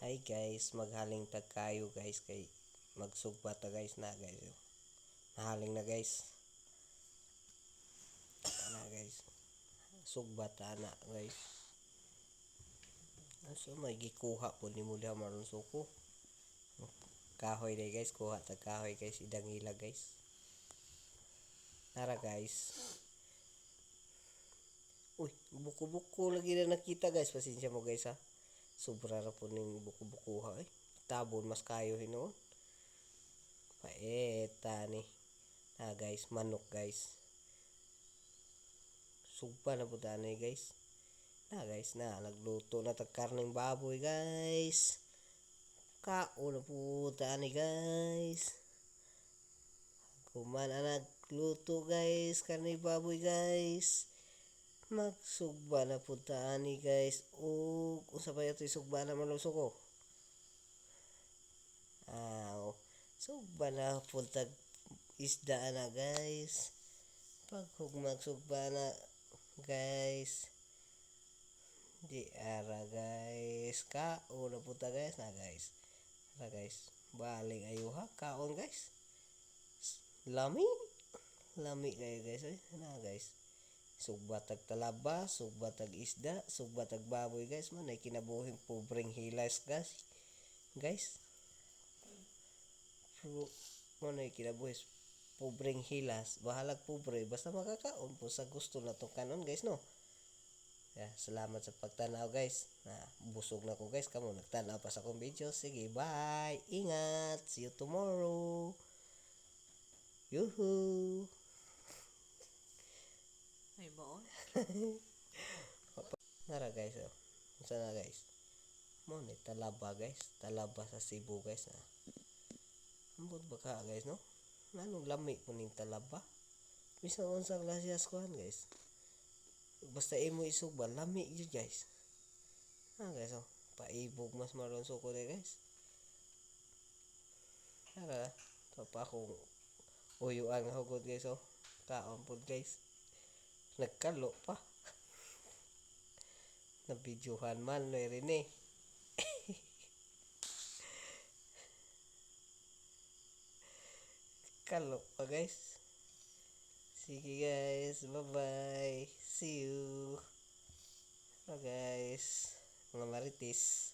Hi guys, maghaling tag kayo guys kay magsugba ta guys na guys. Nahaling na guys. Na guys. Sugba ta na guys. So may gikuha po ni muli maron suko. Kahoy day guys, kuha tag kahoy guys, idang ila guys. Tara guys. Uy, buko-buko lagi na nakita guys. Pasensya mo guys ha. Sobra ra po ning buko-buko ha. Tabon mas kayo hinoon. Paeta ni. Guys, manok guys. Sugpa na po tanay guys. Guys na, nagluto na tag karning baboy guys. Kao na po tanay guys. Kumana nagluto guys, karning baboy guys. Magsugba na po tanay guys. O, kung sabay ito isugba na maluso ko. Sugba na po tag isda na guys. Pag magsugba na guys, di ara guys, kaon na puta guys na guys. Ara guys, balik ayo ha, kaon guys. Lami kayo guys na guys. Sugba tag talaba, sugba tag isda, sugba tag baboy guys, man ay kinabuhing pobreng hilas guys. Guys. Man ay kinabuhing pobreng hilas, bahalag pobre basta makakaon po sa gusto na to kanon guys no. Salamat sa pagtanaw guys. Busog na ko guys, kamo nagtanaw pa sa akong video. Sige, bye. Ingat. See you tomorrow. Yuhu. Ay baon. Nara guys oh. Unsa na guys? Mo ni talaba guys. Talaba sa Cebu guys na. Ambot ba ka guys no? Nanong lami po ning talaba. Bisan unsang lasyas kuan guys. Basta imo isugba lami yun guys. Guys oh, paibog mas maron suko de guys. Tara, to pa akong uyuan nga hugot guys oh. Kaon pod guys. Nagkalo pa. Nabidyohan man no rin eh. Kalo pa guys. Sige guys, bye-bye. See you. Guys, mga marites.